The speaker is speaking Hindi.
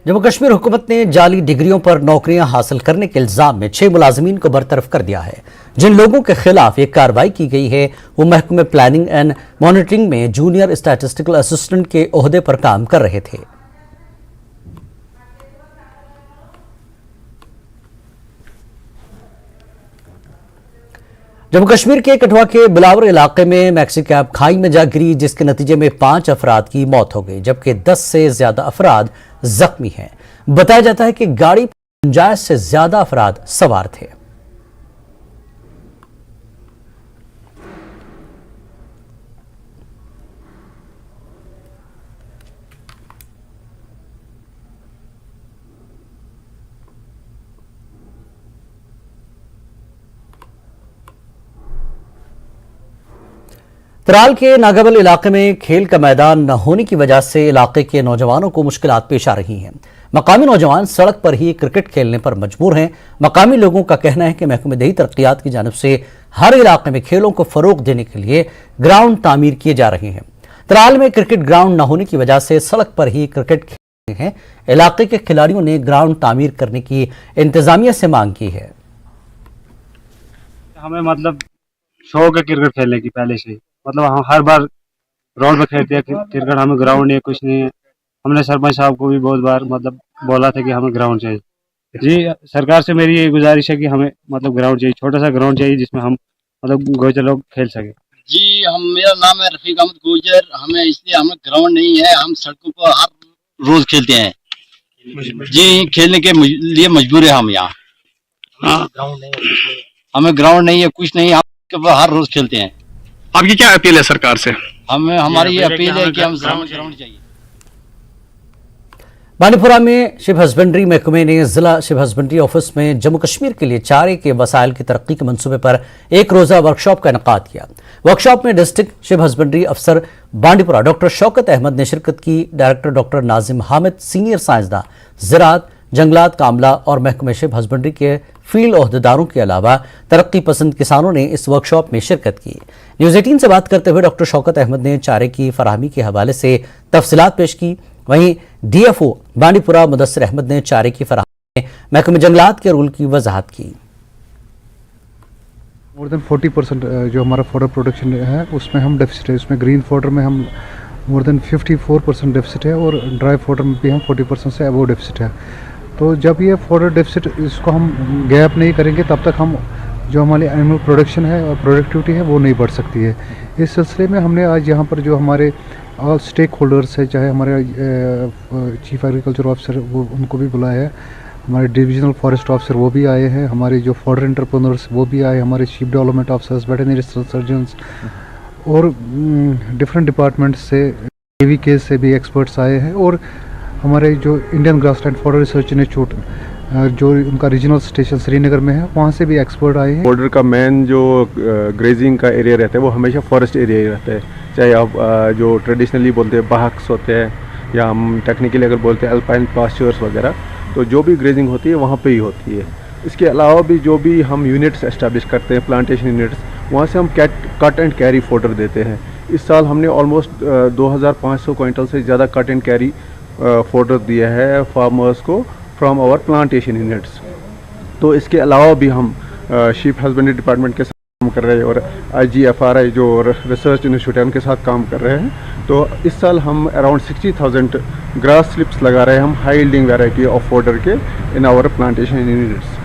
जम्मू कश्मीर हुकूमत ने जाली डिग्रियों पर नौकरियां हासिल करने के इल्जाम में 6 मुलाजमीन को बरतरफ कर दिया है। जिन लोगों के खिलाफ ये कार्रवाई की गई है वो महकमे प्लानिंग एंड मॉनिटरिंग में जूनियर स्टैटिस्टिकल असिस्टेंट के ओहदे पर काम कर रहे थे। जम्मू कश्मीर के कठुआ के बिलावर इलाके में मैक्सी कैब खाई में जा गिरी, जिसके नतीजे में 5 अफराद की मौत हो गई, जबकि 10 से ज्यादा अफराद जख्मी हैं। बताया जाता है कि गाड़ी पर 50 से ज्यादा अफराद सवार थे। त्राल के नागाबल इलाके में खेल का मैदान न होने की वजह से इलाके के नौजवानों को मुश्किलात पेश आ रही हैं। मकामी नौजवान सड़क पर ही क्रिकेट खेलने पर मजबूर हैं। मकामी लोगों का कहना है कि महकमे दही तरक्कियात की जानिब से हर इलाके में खेलों को फरोग देने के लिए ग्राउंड तामीर किए जा रहे हैं। त्राल में क्रिकेट ग्राउंड न होने की वजह से सड़क पर ही क्रिकेट खेल रहे हैं। इलाके के खिलाड़ियों ने ग्राउंड तामीर करने की इंतजामिया से मांग की है। हमें मतलब शौक है क्रिकेट खेलने की पहले से, मतलब हम हर बार ग्राउंड में खेलते हैं क्रिकेट। हमें ग्राउंड नहीं है, कुछ नहीं है। हमने सरपंच साहब को भी बहुत बार मतलब बोला था कि हमें ग्राउंड चाहिए। जी सरकार से मेरी ये गुजारिश है कि हमें मतलब ग्राउंड चाहिए, छोटा सा ग्राउंड चाहिए जिसमें हम मतलब गोजर लोग खेल सके। जी मेरा नाम है रफीक अहमद गोजर। हमें इसलिए हमें ग्राउंड नहीं है, हम सड़कों पर हर रोज खेलते हैं। जी खेलने के लिए मजबूर है हम यहाँ। हमें ग्राउंड नहीं है, कुछ नहीं, हम हर रोज खेलते हैं। आपकी क्या अपील है सरकार से? हमें हमारी ये अपील है कि हम ग्राउंड चाहिए। बांडीपुरा में शिव हस्बेंड्री महकमे ने जिला शिव हस्बेंड्री ऑफिस में जम्मू कश्मीर के लिए चारे के वसाइल की तरक्की के मंसूबे पर एक रोजा वर्कशॉप का इनेकाद किया। वर्कशॉप में डिस्ट्रिक्ट शिव हस्बेंड्री अफसर बांडीपुरा डॉक्टर शौकत अहमद ने शिरकत की। Director doctor Nazim Hamid, senior साइंसदान ज़राअत, जंगलात का अमला और महकमे शिव हस्बेंड्री के फील्ड ओहदेदारों के अलावा तरक्की पसंद किसानों ने इस वर्कशॉप में शिरकत की। न्यूज़ 18 से बात करते हुए डॉक्टर शौकत अहमद ने चारे की फराहमी के हवाले से तफसीलात पेश की। वहीं डीएफओ बांडीपुरा मुदस्सिर अहमद ने चारे की फराहमी में महकमे जंगलात के रूल की वजाहत की। मोर देन 40% जो हमारा फॉडर प्रोडक्शन है उसमें हम डेफिसिट है। उसमें ग्रीन फॉडर में हम मोर देन 54% डेफिसिट है और ड्राई फॉडर में भी हम 40% से अबव डेफिसिट है। तो जब ये फॉडर डेफिसिट इसको हम गैप नहीं करेंगे तब तक हम जो हमारी एनिमल प्रोडक्शन है और प्रोडक्टिविटी है वो नहीं बढ़ सकती है। इस सिलसिले में हमने आज यहाँ पर जो हमारे ऑल स्टेक होल्डर्स है, चाहे हमारे चीफ एग्रीकल्चर ऑफिसर वो उनको भी बुलाया है, हमारे डिविजनल फॉरेस्ट ऑफिसर वो भी आए हैं, हमारे जो फॉडर एंटरप्रेन्योर्स वो भी आए, हमारे chief development officers, veterinary surgeons और डिफरेंट डिपार्टमेंट से AVK से भी एक्सपर्ट्स आए हैं और हमारे जो Indian grassland fodder research institute जो उनका रीजनल स्टेशन श्रीनगर में है वहाँ से भी एक्सपर्ट आए हैं। बॉर्डर का मेन जो ग्रेजिंग का एरिया रहता है वो हमेशा फॉरेस्ट एरिया ही रहता है, चाहे आप जो ट्रेडिशनली बोलते हैं बाहक्स होते हैं या हम टेक्निकली अगर बोलते हैं अल्पाइन पास्चर्स वगैरह, तो जो भी ग्रेजिंग होती है वहाँ पे ही होती है। इसके अलावा भी जो भी हम यूनिट्स एस्टेब्लिश करते हैं, प्लांटेशन यूनिट्स, वहाँ से हम कट एंड कैरी फॉडर देते हैं। इस साल हमने ऑलमोस्ट 2500 क्विंटल से ज़्यादा कट एंड कैरी फॉडर दिया है फार्मर्स को फ्रॉम आवर प्लांटेशन यूनिट्स। तो इसके अलावा भी हम शीप हस्बेंड्री डिपार्टमेंट के साथ काम कर रहे हैं और IGFRI जो रिसर्च इंस्टीट्यूट है उनके साथ काम कर रहे हैं। तो इस साल हम अराउंड 60,000 ग्रास स्लिप्स लगा रहे हैं हम high yielding variety of fodder के इन आवर प्लांटेशन यूनिट्स।